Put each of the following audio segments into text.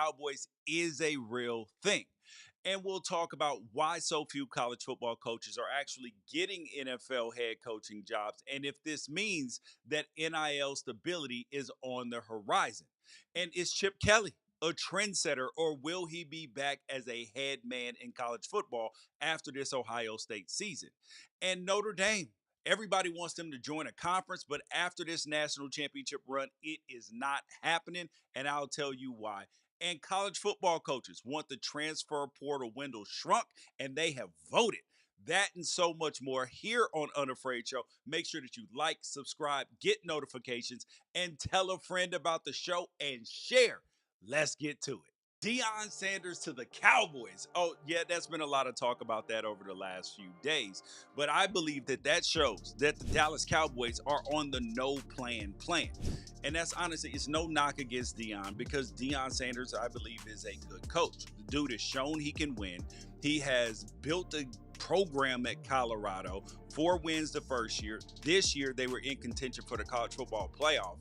Cowboys is a real thing. And we'll talk about why so few college football coaches are actually getting NFL head coaching jobs and if this means that NIL stability is on the horizon. And is Chip Kelly a trendsetter or will he be back as a head man in college football after this Ohio State season? And Notre Dame. Everybody wants them to join a conference, but after this national championship run, it is not happening. And I'll tell you why. And college football coaches want the transfer portal window shrunk, and they have voted. That and so much more here on Unafraid Show. Make sure that you like, subscribe, get notifications, and tell a friend about the show and share. Let's get to it. Deion Sanders to the Cowboys. Oh, yeah, there's been a lot of talk about that over the last few days. But I believe that shows that the Dallas Cowboys are on the no-plan plan. And that's honestly, it's no knock against Deion because Deion Sanders, I believe, is a good coach. The dude has shown he can win. He has built a program at Colorado, 4 wins the first year. This year, they were in contention for the college football playoff.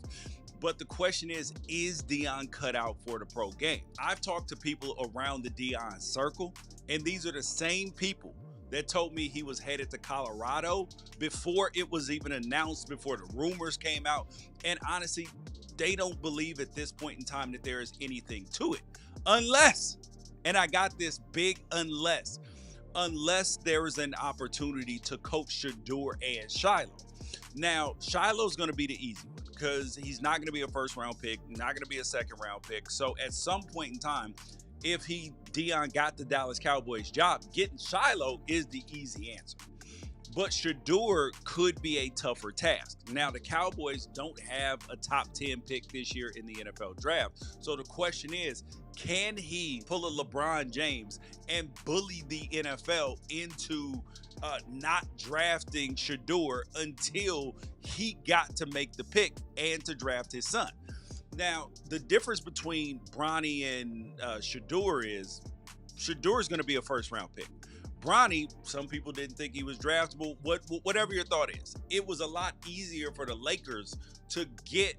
But the question is Deion cut out for the pro game? I've talked to people around the Deion circle, and these are the same people that told me he was headed to Colorado before it was even announced, before the rumors came out. And honestly, they don't believe at this point in time that there is anything to it. Unless, and I got this big unless there is an opportunity to coach Shedeur and Shiloh. Now, Shiloh's going to be the easy one because he's not going to be a first-round pick, not going to be a second-round pick. So at some point in time, if Deion got the Dallas Cowboys job, getting Shiloh is the easy answer. But Shedeur could be a tougher task. Now, the Cowboys don't have a top 10 pick this year in the NFL draft. So the question is, can he pull a LeBron James and bully the NFL into not drafting Shedeur until he got to make the pick and to draft his son? Now, the difference between Bronny and Shedeur is Shedeur is going to be a first-round pick. Bronny, some people didn't think he was draftable. Whatever your thought is, it was a lot easier for the Lakers to get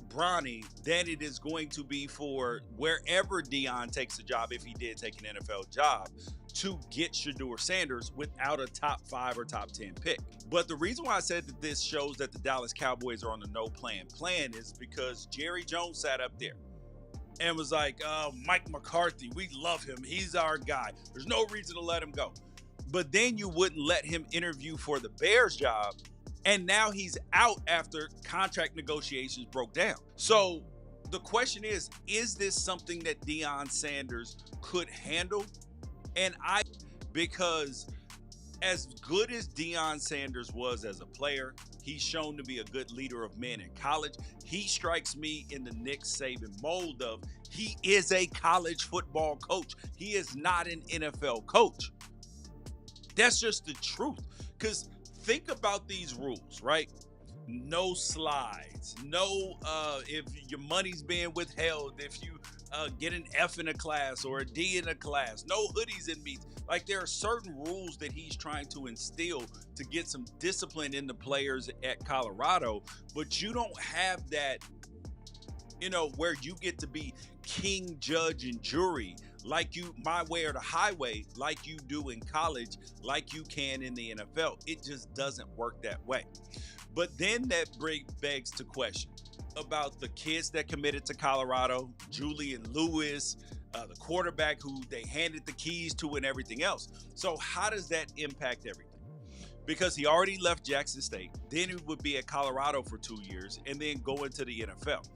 Bronny than it is going to be for wherever Deion takes a job, if he did take an NFL job, to get Shedeur Sanders without a top 5 or top 10 pick. But the reason why I said that this shows that the Dallas Cowboys are on the no-plan plan is because Jerry Jones sat up there and was like, Mike McCarthy, we love him. He's our guy. There's no reason to let him go. But then you wouldn't let him interview for the Bears job. And now he's out after contract negotiations broke down. So the question is this something that Deion Sanders could handle? And because as good as Deion Sanders was as a player, he's shown to be a good leader of men in college. He strikes me in the Nick Saban mold of he is a college football coach. He is not an NFL coach. That's just the truth. Because think about these rules, right? No slides. No, if your money's being withheld, if you get an F in a class or a D in a class, no hoodies in meets. Like there are certain rules that he's trying to instill to get some discipline in the players at Colorado, but you don't have that, where you get to be king, judge, and jury like you, my way or the highway, like you do in college, like you can in the NFL. It just doesn't work that way. But then that begs to question about the kids that committed to Colorado, Julian Lewis, the quarterback who they handed the keys to and everything else. So how does that impact everything? Because he already left Jackson State, then he would be at Colorado for 2 years and then go into the NFL.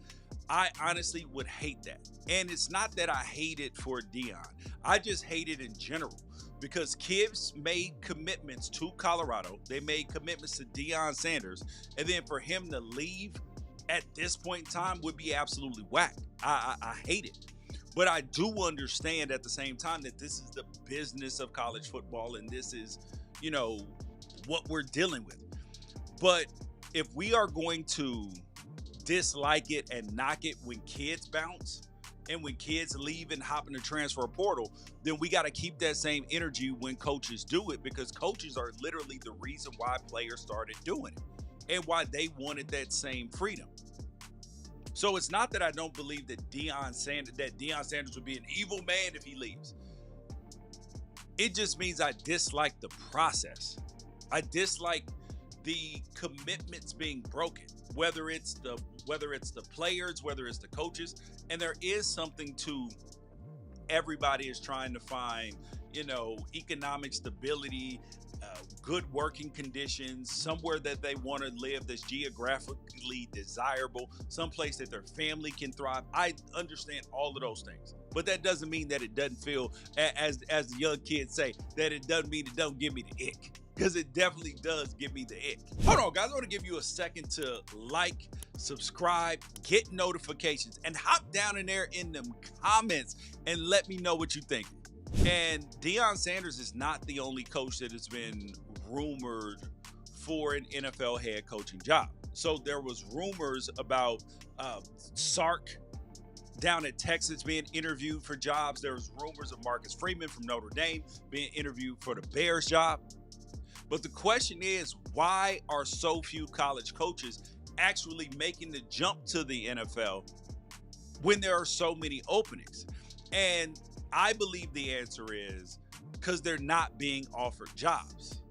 I honestly would hate that. And it's not that I hate it for Deion. I just hate it in general because kids made commitments to Colorado. They made commitments to Deion Sanders. And then for him to leave at this point in time would be absolutely whack. I hate it. But I do understand at the same time that this is the business of college football and this is, what we're dealing with. But if we are going to dislike it and knock it when kids bounce and when kids leave and hop in the transfer portal, then we got to keep that same energy when coaches do it, because coaches are literally the reason why players started doing it and why they wanted that same freedom. So it's not that I don't believe that Deion Sanders would be an evil man if he leaves. It just means I dislike the process. I dislike the commitments being broken, whether it's the players, whether it's the coaches. And there is something to everybody is trying to find, economic stability, good working conditions, somewhere that they want to live that's geographically desirable, someplace that their family can thrive. I understand all of those things, but that doesn't mean that it doesn't feel, as the young kids say, that it doesn't mean it don't give me the ick, because it definitely does give me the ick. Hold on, guys. I want to give you a second to like, subscribe, get notifications, and hop down in there in them comments and let me know what you think. And Deion Sanders is not the only coach that has been rumored for an NFL head coaching job. So there was rumors about Sark down at Texas being interviewed for jobs. There was rumors of Marcus Freeman from Notre Dame being interviewed for the Bears job. But the question is, why are so few college coaches actually making the jump to the NFL when there are so many openings? And I believe the answer is because they're not being offered jobs.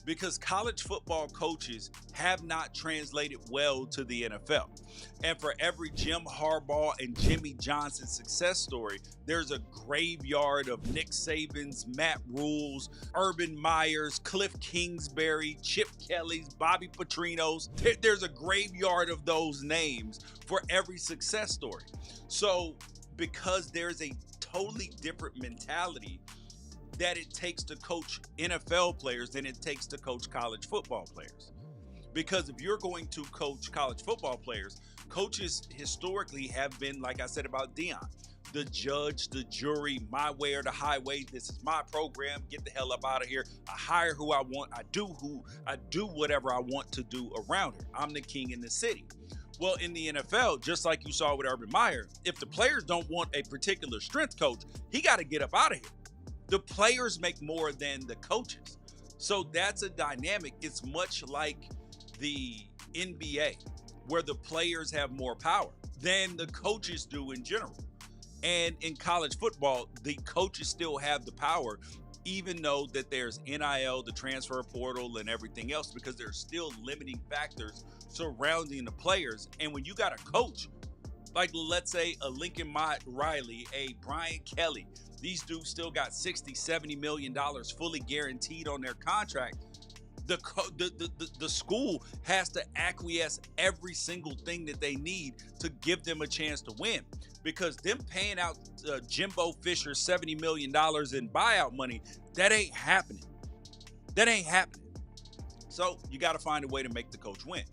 Because college football coaches have not translated well to the NFL. And for every Jim Harbaugh and Jimmy Johnson success story, there's a graveyard of Nick Saban's, Matt Rule's, Urban Meyer's, Cliff Kingsbury, Chip Kelly's, Bobby Petrino's. There's a graveyard of those names for every success story. So because there's a totally different mentality that it takes to coach NFL players than it takes to coach college football players. Because if you're going to coach college football players, coaches historically have been, like I said about Deion, the judge, the jury, my way or the highway. This is my program. Get the hell up out of here. I hire who I want. I do whatever I want to do around here. I'm the king in the city. Well, in the NFL, just like you saw with Urban Meyer, if the players don't want a particular strength coach, he got to get up out of here. The players make more than the coaches. So that's a dynamic. It's much like the NBA, where the players have more power than the coaches do in general. And in college football, the coaches still have the power, even though that there's NIL, the transfer portal, and everything else, because there's still limiting factors surrounding the players. And when you got a coach, like let's say a Lincoln Riley, a Brian Kelly, these dudes still got $60-70 million fully guaranteed on their contract. The school has to acquiesce every single thing that they need to give them a chance to win, because them paying out Jimbo Fisher $70 million in buyout money, that ain't happening. That ain't happening. So you got to find a way to make the coach win.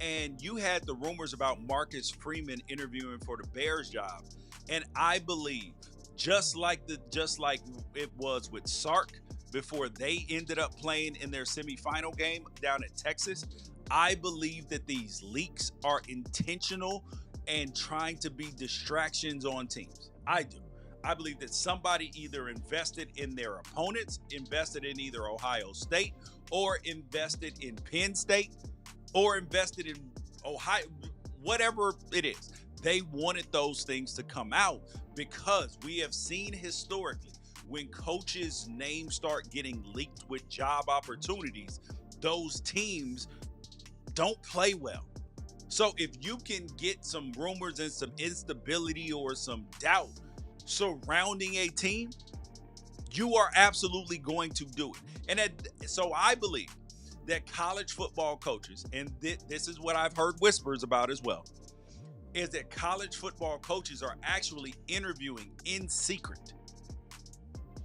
And you had the rumors about Marcus Freeman interviewing for the Bears job, and I believe just like it was with Sark before they ended up playing in their semifinal game down at Texas, I believe that these leaks are intentional and trying to be distractions on teams. I do. I believe that somebody either invested in their opponents, invested in either Ohio State, or invested in Penn State, or invested in Ohio, whatever it is. They wanted those things to come out because we have seen historically when coaches' names start getting leaked with job opportunities, those teams don't play well. So if you can get some rumors and some instability or some doubt surrounding a team, you are absolutely going to do it. And so I believe that college football coaches, and this is what I've heard whispers about as well, is that college football coaches are actually interviewing in secret.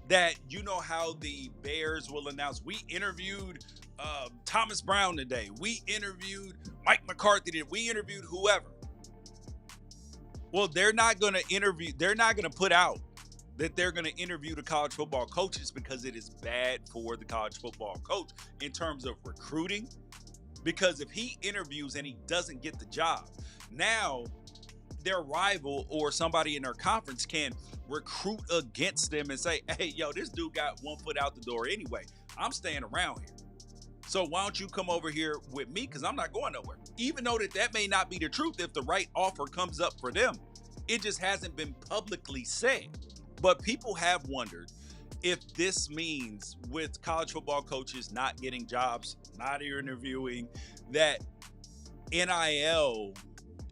That, you know how the Bears will announce, we interviewed Thomas Brown today, we interviewed Mike McCarthy today, we interviewed whoever. Well, they're not going to put out that they're going to interview the college football coaches, because it is bad for the college football coach in terms of recruiting. Because if he interviews and he doesn't get the job, now their rival or somebody in their conference can recruit against them and say, hey, yo, this dude got one foot out the door anyway. I'm staying around here. So why don't you come over here with me? Because I'm not going nowhere. Even though that may not be the truth if the right offer comes up for them. It just hasn't been publicly said. But people have wondered if this means, with college football coaches not getting jobs, not interviewing, that NIL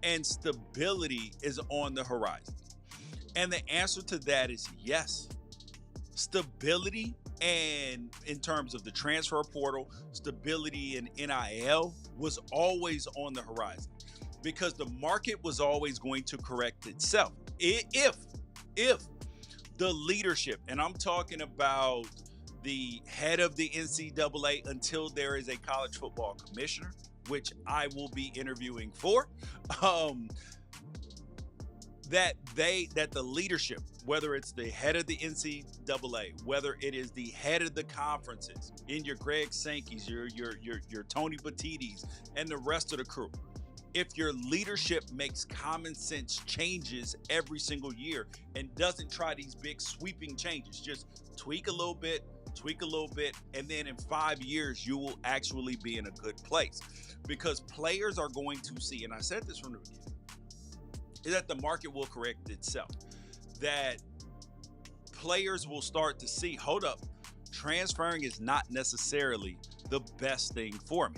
and stability is on the horizon. And the answer to that is yes. Stability, and in terms of the transfer portal, stability in NIL was always on the horizon because the market was always going to correct itself. If the leadership, and I'm talking about the head of the NCAA until there is a college football commissioner, which I will be interviewing for, that the leadership, whether it's the head of the NCAA, whether it is the head of the conferences, in your Greg Sankeys, your Tony Petittis, and the rest of the crew, if your leadership makes common sense changes every single year and doesn't try these big sweeping changes, just tweak a little bit, and then in 5 years, you will actually be in a good place. Because players are going to see, and I said this from the beginning, is that the market will correct itself. That players will start to see, hold up, transferring is not necessarily the best thing for me.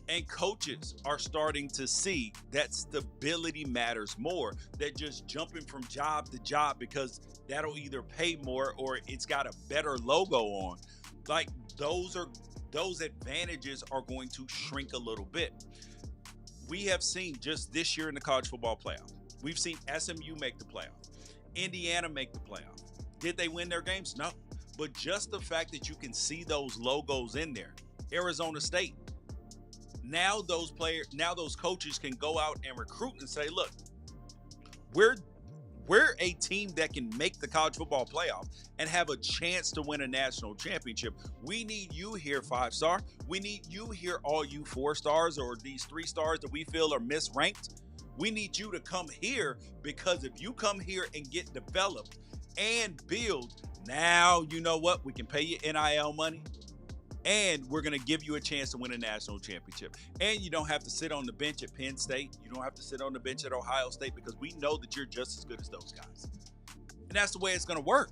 And coaches are starting to see that stability matters more than just jumping from job to job because that'll either pay more or it's got a better logo on. Like those advantages are going to shrink a little bit. We have seen just this year in the college football playoff, we've seen SMU make the playoff, Indiana make the playoff. Did they win their games? No. But just the fact that you can see those logos in there, Arizona State, now those coaches can go out and recruit and say, look, we're a team that can make the college football playoff and have a chance to win a national championship. We need you here, 5-star. We need you here, all you 4-stars or these 3-stars that we feel are misranked. We need you to come here because if you come here and get developed and build, now you know what? We can pay you NIL money. And we're going to give you a chance to win a national championship. And you don't have to sit on the bench at Penn State. You don't have to sit on the bench at Ohio State because we know that you're just as good as those guys. And that's the way it's going to work.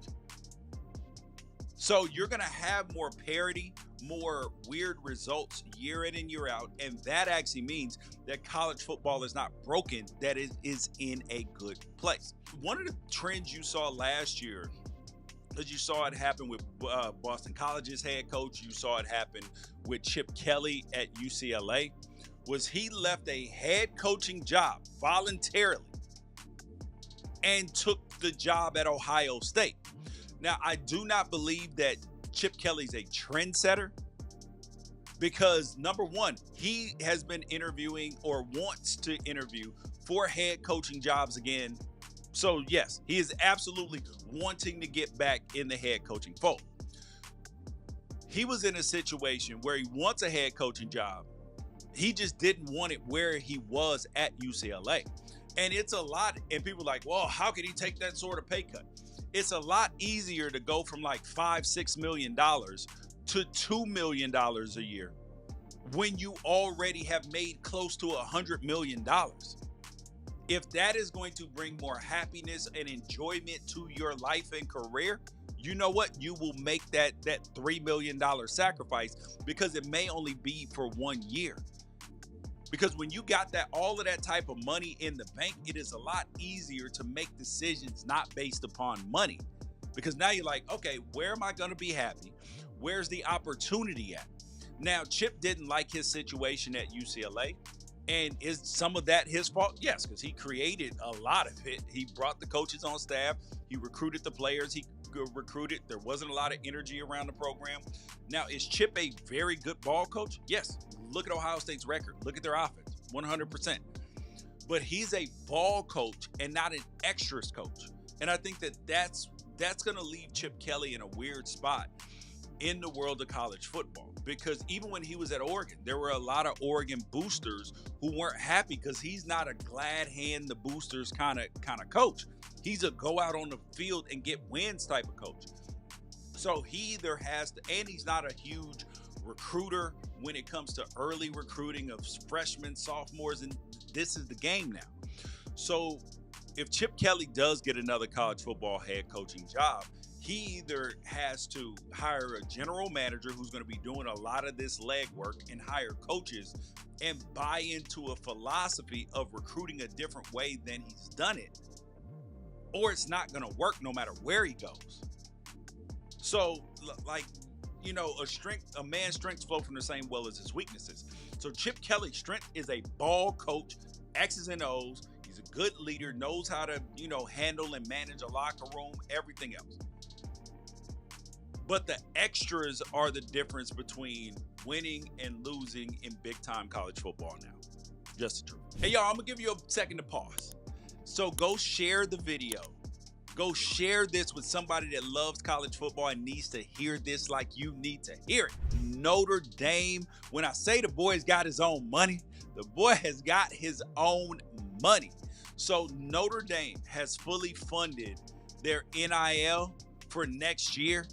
So you're going to have more parity, more weird results year in and year out. And that actually means that college football is not broken, that it is in a good place. One of the trends you saw last year, because you saw it happen with Boston College's head coach, you saw it happen with Chip Kelly at UCLA, was he left a head coaching job voluntarily and took the job at Ohio State. Now, I do not believe that Chip Kelly's a trendsetter because, number one, he has been interviewing or wants to interview for head coaching jobs again. So, yes, he is absolutely wanting to get back in the head coaching fold. He was in a situation where he wants a head coaching job. He just didn't want it where he was at UCLA. And it's a lot. And people are like, well, how could he take that sort of pay cut? It's a lot easier to go from like $5-6 million to $2 million a year when you already have made close to $100 million. If that is going to bring more happiness and enjoyment to your life and career, you know what? You will make that $3 million sacrifice because it may only be for 1 year. Because when you got all of that type of money in the bank, it is a lot easier to make decisions not based upon money. Because now you're like, okay, where am I going to be happy? Where's the opportunity at? Now, Chip didn't like his situation at UCLA. And is some of that his fault? Yes, because he created a lot of it. He brought the coaches on staff. He recruited the players. He recruited. There wasn't a lot of energy around the program. Now, is Chip a very good ball coach? Yes. Look at Ohio State's record. Look at their offense, 100%. But he's a ball coach and not an extras coach. And I think that's going to leave Chip Kelly in a weird spot in the world of college football, because even when he was at Oregon, there were a lot of Oregon boosters who weren't happy because he's not a glad hand the boosters kind of coach. He's a go out on the field and get wins type of coach. So he either has to, and he's not a huge recruiter when it comes to early recruiting of freshmen, sophomores, and this is the game now. So if Chip Kelly does get another college football head coaching job, he either has to hire a general manager who's going to be doing a lot of this legwork and hire coaches and buy into a philosophy of recruiting a different way than he's done it, or it's not going to work no matter where he goes. So, like, you know, a man's strengths flow from the same well as his weaknesses. So Chip Kelly's strength is a ball coach, X's and O's. He's a good leader, knows how to, you know, handle and manage a locker room, everything else. But the extras are the difference between winning and losing in big-time college football now. Just the truth. Hey, y'all, I'm going to give you a second to pause. So go share the video. Go share this with somebody that loves college football and needs to hear this like you need to hear it. Notre Dame, when I say the boy's got his own money, the boy has got his own money. So Notre Dame has fully funded their NIL for next year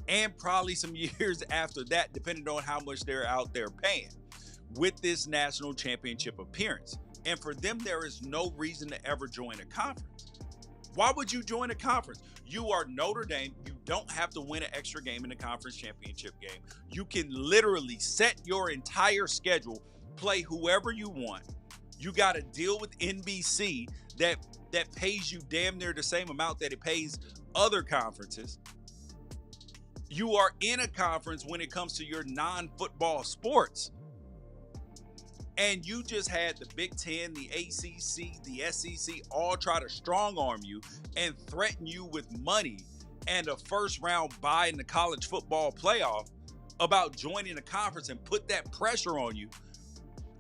and probably some years after that, depending on how much they're out there paying with this national championship appearance. And for them, there is no reason to ever join a conference. Why would you join a conference? You are Notre Dame. You don't have to win an extra game in the conference championship game. You can literally set your entire schedule, play whoever you want. You got to deal with NBC that pays you damn near the same amount that it pays other conferences. You are in a conference when it comes to your non-football sports. And you just had the Big Ten, the ACC, the SEC all try to strong arm you and threaten you with money and a first round bye in the college football playoff about joining a conference and put that pressure on you.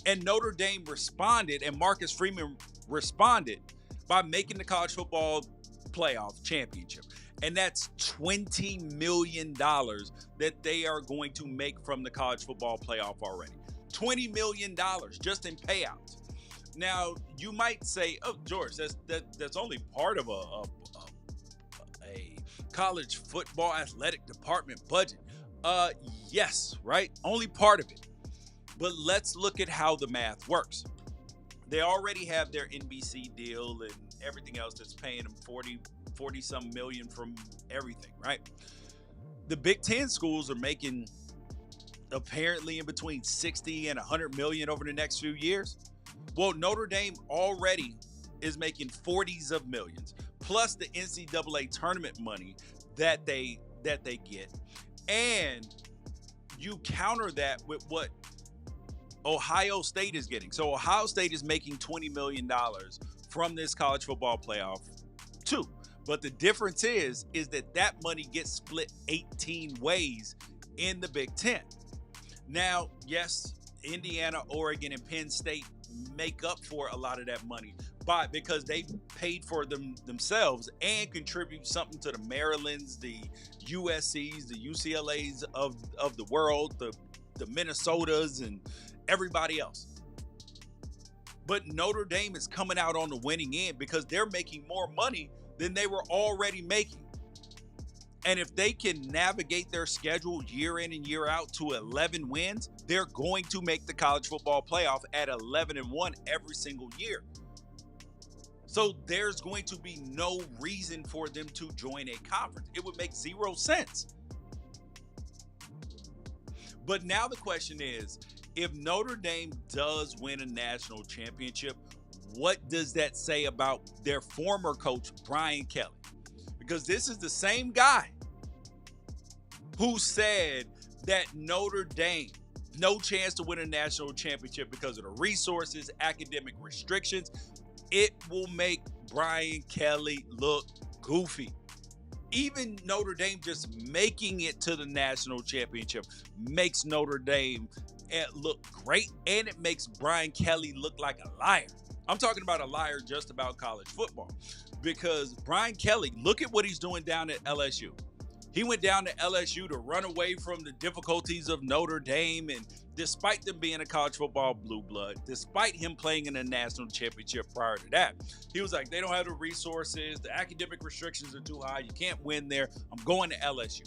And Notre Dame responded, and Marcus Freeman responded by making the college football playoff championship. And that's $20 million that they are going to make from the college football playoff already. $20 million just in payouts. Now, you might say, oh, George, that's only part of a college football athletic department budget. Yes, right? Only part of it. But let's look at how the math works. They already have their NBC deal and everything else that's paying them 40 some million from everything, right? The Big Ten schools are making apparently in between 60 and 100 million over the next few years. Well, Notre Dame already is making 40s of millions, plus the NCAA tournament money that they get. And you counter that with what Ohio State is getting. So Ohio State is making $20 million from this college football playoff too. But the difference is that money gets split 18 ways in the Big Ten. Now, yes, Indiana, Oregon, and Penn State make up for a lot of that money, but because they paid for them themselves and contribute something to the Marylands, the USCs, the UCLAs of the world, the Minnesotas, and everybody else. But Notre Dame is coming out on the winning end because they're making more money than they were already making. And if they can navigate their schedule year in and year out to 11 wins, they're going to make the college football playoff at 11-1 every single year. So there's going to be no reason for them to join a conference. It would make zero sense. But now the question is, if Notre Dame does win a national championship, what does that say about their former coach, Brian Kelly? Because this is the same guy who said that Notre Dame, no chance to win a national championship because of the resources, academic restrictions. It will make Brian Kelly look goofy. Even Notre Dame just making it to the national championship makes Notre Dame look great, and it makes Brian Kelly look like a liar. I'm talking about a liar just about college football, because Brian Kelly, look at what he's doing down at LSU. He went down to LSU to run away from the difficulties of Notre Dame, and despite them being a college football blue blood, despite him playing in a national championship prior to that, he was like, they don't have the resources, the academic restrictions are too high, you can't win there, I'm going to LSU.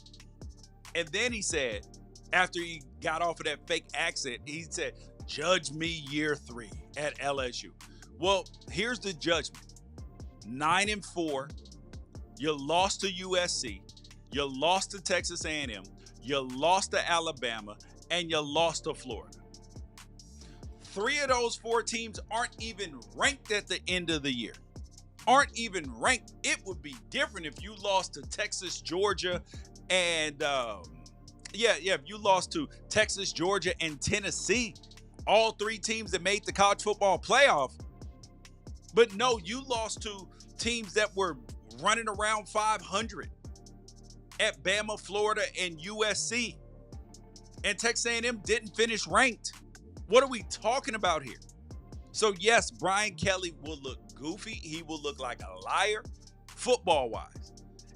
And then he said, After he got off of that fake accent, he said, "Judge me year 3 at LSU." Well, here's the judgment. 9-4. You lost to USC. You lost to Texas A&M. You lost to Alabama. And you lost to Florida. 3 of those 4 teams aren't even ranked at the end of the year. Aren't even ranked. It would be different if you lost to Texas, Georgia, and if you lost to Texas, Georgia, and Tennessee, all 3 teams that made the college football playoff. But no, you lost to teams that were running around 500 at Bama, Florida, and USC. And Texas A&M didn't finish ranked. What are we talking about here? So yes, Brian Kelly will look goofy. He will look like a liar football-wise.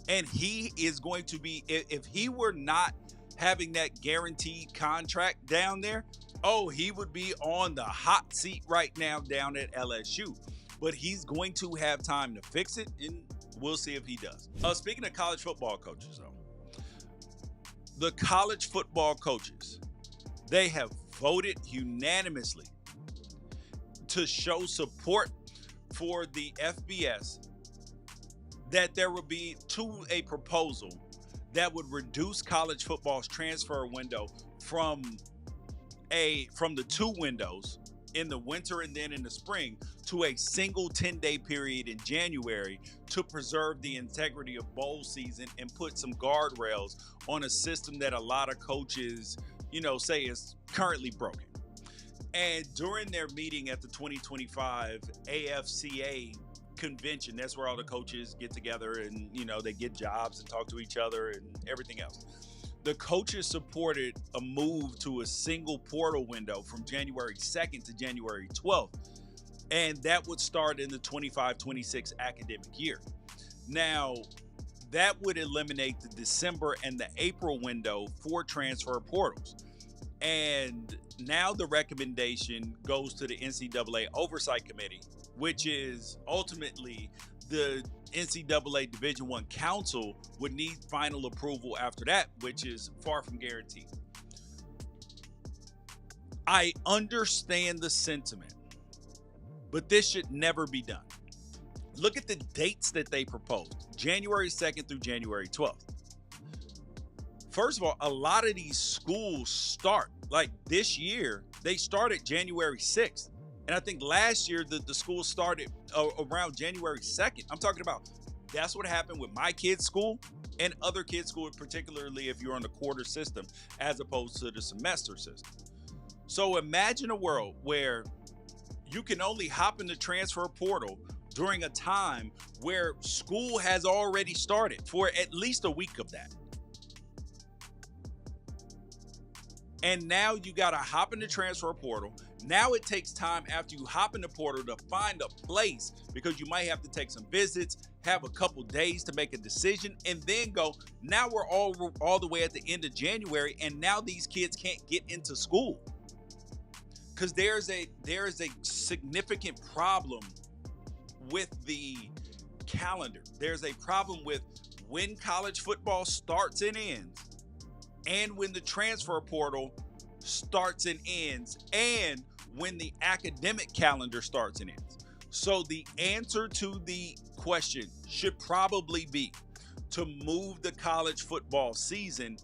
And he is going to be, if he were not having that guaranteed contract down there, he would be on the hot seat right now down at LSU. But he's going to have time to fix it, and we'll see if he does. Speaking of college football coaches, though, the college football coaches, they have voted unanimously to show support for the FBS, that there will be a proposal that would reduce college football's transfer window from the 2 windows in the winter and then in the spring to a single 10-day period in January to preserve the integrity of bowl season and put some guardrails on a system that a lot of coaches, say is currently broken. And during their meeting at the 2025 AFCA convention, that's where all the coaches get together and, they get jobs and talk to each other and everything else. The coaches supported a move to a single portal window from January 2nd to January 12th. And that would start in the 25-26 academic year. Now, that would eliminate the December and the April window for transfer portals. And now the recommendation goes to the NCAA Oversight Committee, which is ultimately the NCAA Division I Council would need final approval after that, which is far from guaranteed. I understand the sentiment, but this should never be done. Look at the dates that they proposed, January 2nd through January 12th. First of all, a lot of these schools start, like this year, they started January 6th. And I think last year the school started around January 2nd. I'm talking about that's what happened with my kids' school and other kids' school, particularly if you're on the quarter system as opposed to the semester system. So imagine a world where you can only hop in the transfer portal during a time where school has already started for at least a week of that. And now you got to hop in the transfer portal. Now it takes time after you hop in the portal to find a place because you might have to take some visits, have a couple days to make a decision, and then go. Now we're all the way at the end of January, and now these kids can't get into school because there's a significant problem with the calendar. There's a problem with when college football starts and ends, and when the transfer portal starts and ends, and when the academic calendar starts and ends. So the answer to the question should probably be to move the college football season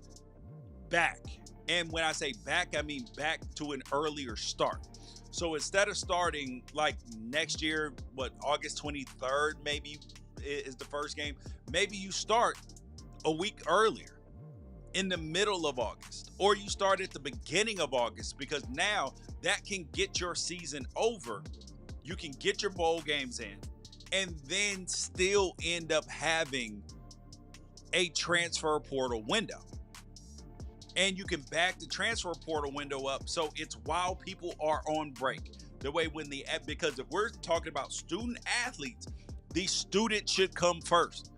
back. And when I say back, I mean back to an earlier start. So instead of starting like next year, August 23rd maybe is the first game, maybe you start a week earlier in the middle of August, or you start at the beginning of August, because now that can get your season over. You can get your bowl games in and then still end up having a transfer portal window. And you can back the transfer portal window up so it's while people are on break. The way because if we're talking about student athletes, the student should come first.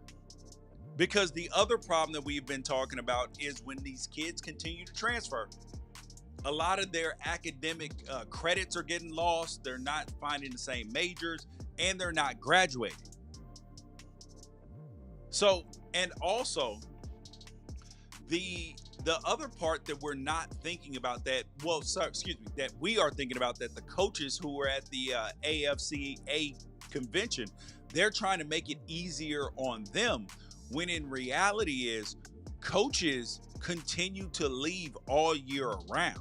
Because the other problem that we've been talking about is when these kids continue to transfer, a lot of their academic credits are getting lost. They're not finding the same majors, and they're not graduating. So, and also, the the other part that we're not thinking about that we are thinking about, that the coaches who were at the AFCA convention, they're trying to make it easier on them, when in reality is coaches continue to leave all year round.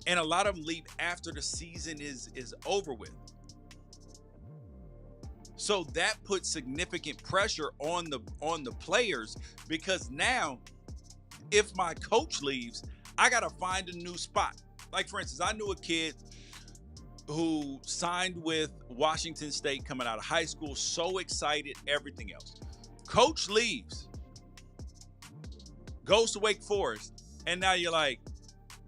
And a lot of them leave after the season is over with. So that puts significant pressure on the players, because now if my coach leaves, I got to find a new spot. Like, for instance, I knew a kid who signed with Washington State coming out of high school, so excited, everything else. Coach leaves, goes to Wake Forest, and now you're like,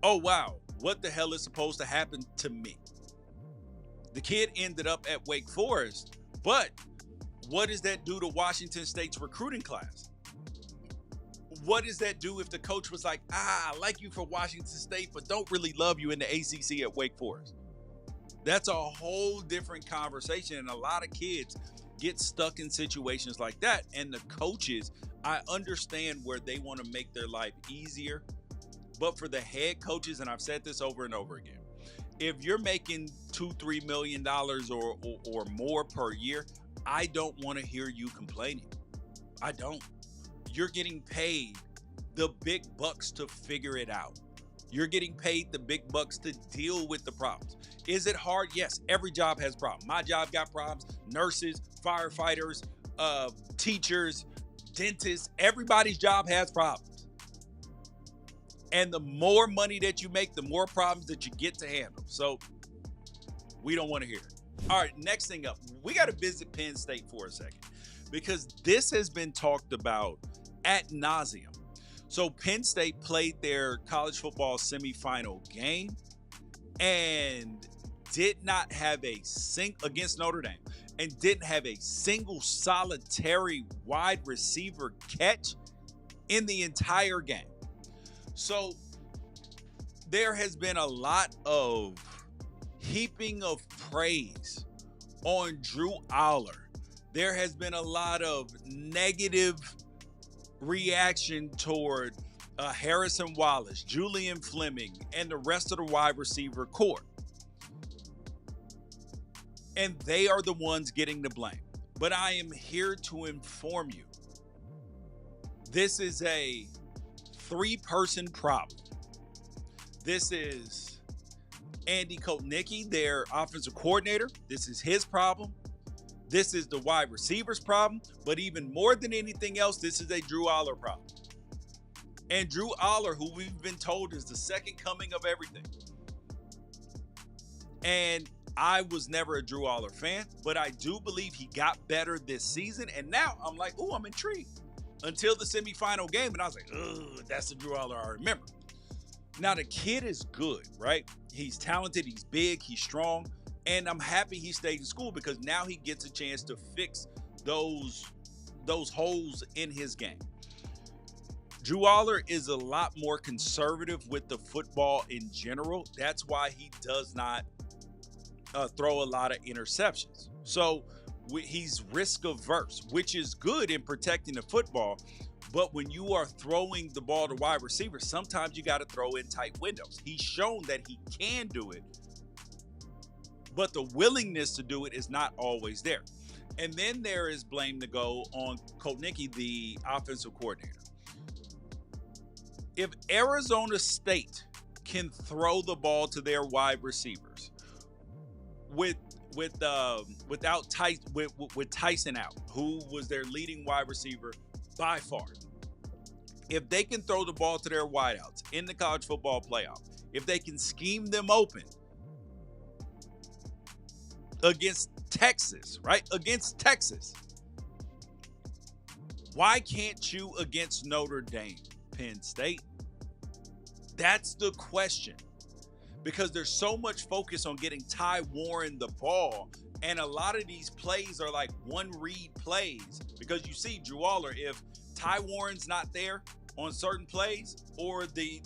oh, wow, what the hell is supposed to happen to me? The kid ended up at Wake Forest, but what does that do to Washington State's recruiting class? What does that do if the coach was like, I like you for Washington State, but don't really love you in the ACC at Wake Forest? That's a whole different conversation, and a lot of kids get stuck in situations like that. And the coaches, I understand where they want to make their life easier, but for the head coaches, and I've said this over and over again, if you're making $2-3 million or more per year, I don't want to hear you complaining. I don't. You're getting paid the big bucks to figure it out. You're getting paid the big bucks to deal with the problems. Is it hard? Yes, every job has problems. My job got problems. Nurses, firefighters, teachers, dentists, everybody's job has problems. And the more money that you make, the more problems that you get to handle. So we don't want to hear it. All right, next thing up, we got to visit Penn State for a second, because this has been talked about ad nauseum. So Penn State played their college football semifinal game and did not have against Notre Dame, and didn't have a single solitary wide receiver catch in the entire game. So there has been a lot of heaping of praise on Drew Allar. There has been a lot of negative reaction toward Harrison Wallace, Julian Fleming, and the rest of the wide receiver core. And they are the ones getting the blame. But I am here to inform you, this is a 3-person problem. This is Andy Kotelnicki, their offensive coordinator. This is his problem. This is the wide receivers problem. But even more than anything else, this is a Drew Allar problem. And Drew Allar, who we've been told is the second coming of everything. And I was never a Drew Allar fan, but I do believe he got better this season. And now I'm like, oh, I'm intrigued. Until the semifinal game, and I was like, ugh, that's the Drew Allar I remember. Now, the kid is good, right? He's talented, he's big, he's strong, and I'm happy he stayed in school, because now he gets a chance to fix those holes in his game. Drew Allar is a lot more conservative with the football in general. That's why he does not throw a lot of interceptions. So he's risk averse, which is good in protecting the football. But when you are throwing the ball to wide receivers, sometimes you got to throw in tight windows. He's shown that he can do it, but the willingness to do it is not always there. And then there is blame to go on Kotelnicki, the offensive coordinator. If Arizona State can throw the ball to their wide receivers with Tyson out, who was their leading wide receiver by far, if they can throw the ball to their wideouts in the college football playoff, if they can scheme them open against Texas, right? Against Texas, why can't you against Notre Dame, Penn State? That's the question. Because there's so much focus on getting Ty Warren the ball, and a lot of these plays are like one-read plays. Because you see, Drew Allar, if Ty Warren's not there on certain plays, or the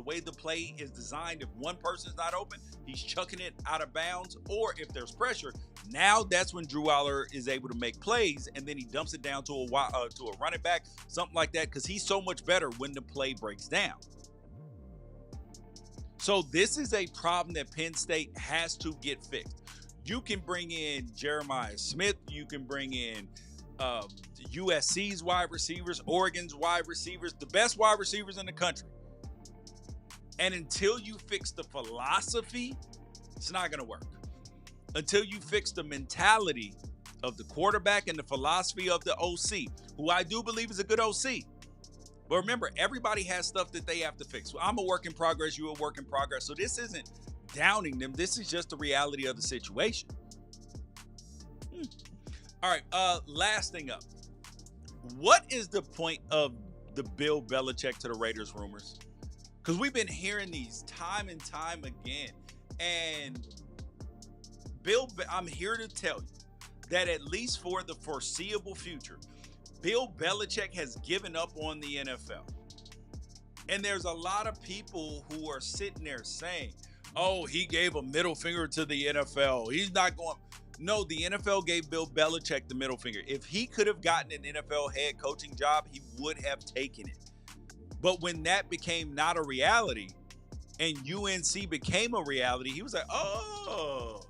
way the play is designed, if one person's not open, he's chucking it out of bounds, or if there's pressure, Now that's when Drew Allar is able to make plays, and then he dumps it down to a running back, something like that, because he's so much better when the play breaks down. So this is a problem that Penn State has to get fixed. You can bring in Jeremiah Smith. You can bring in USC's wide receivers, Oregon's wide receivers, the best wide receivers in the country. And until you fix the philosophy, it's not going to work. Until you fix the mentality of the quarterback and the philosophy of the OC, who I do believe is a good OC. But remember, everybody has stuff that they have to fix. I'm a work in progress. You're a work in progress. So this isn't downing them. This is just the reality of the situation. All right. Last thing up. What is the point of the Bill Belichick to the Raiders rumors? Because we've been hearing these time and time again. And I'm here to tell you that at least for the foreseeable future, Bill Belichick has given up on the NFL. And there's a lot of people who are sitting there saying, oh, he gave a middle finger to the NFL. He's not going. No, the NFL gave Bill Belichick the middle finger. If he could have gotten an NFL head coaching job, he would have taken it. But when that became not a reality and UNC became a reality, he was like, oh,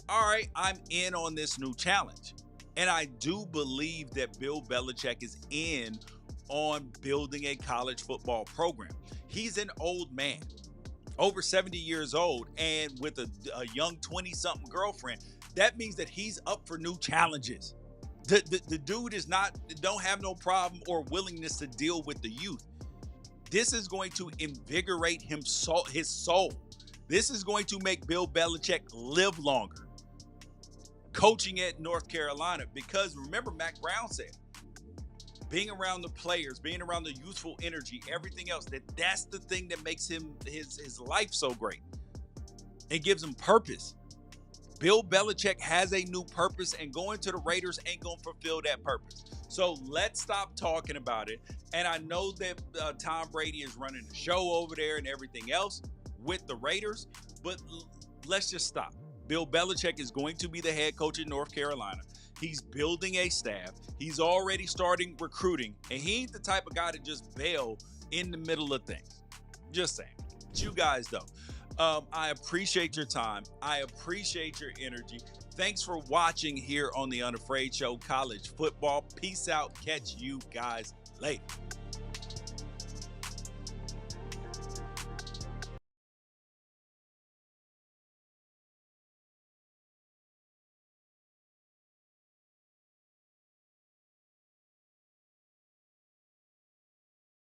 all right, I'm in on this new challenge. And I do believe that Bill Belichick is in on building a college football program. He's an old man, over 70 years old, and with a young 20-something girlfriend. That means that he's up for new challenges. The dude don't have no problem or willingness to deal with the youth. This is going to invigorate his soul. This is going to make Bill Belichick live longer coaching at North Carolina, because remember, Mac Brown said, being around the players, being around the youthful energy, everything else, that's the thing that makes his life so great. It gives him purpose. Bill Belichick has a new purpose, and going to the Raiders ain't going to fulfill that purpose. So let's stop talking about it. And I know that Tom Brady is running the show over there and everything else with the Raiders, but let's just stop. Bill Belichick is going to be the head coach in North Carolina. He's building a staff. He's already starting recruiting, and he ain't the type of guy to just bail in the middle of things. Just saying. You guys, though, I appreciate your time. I appreciate your energy. Thanks for watching here on the Unafraid Show College Football. Peace out. Catch you guys later.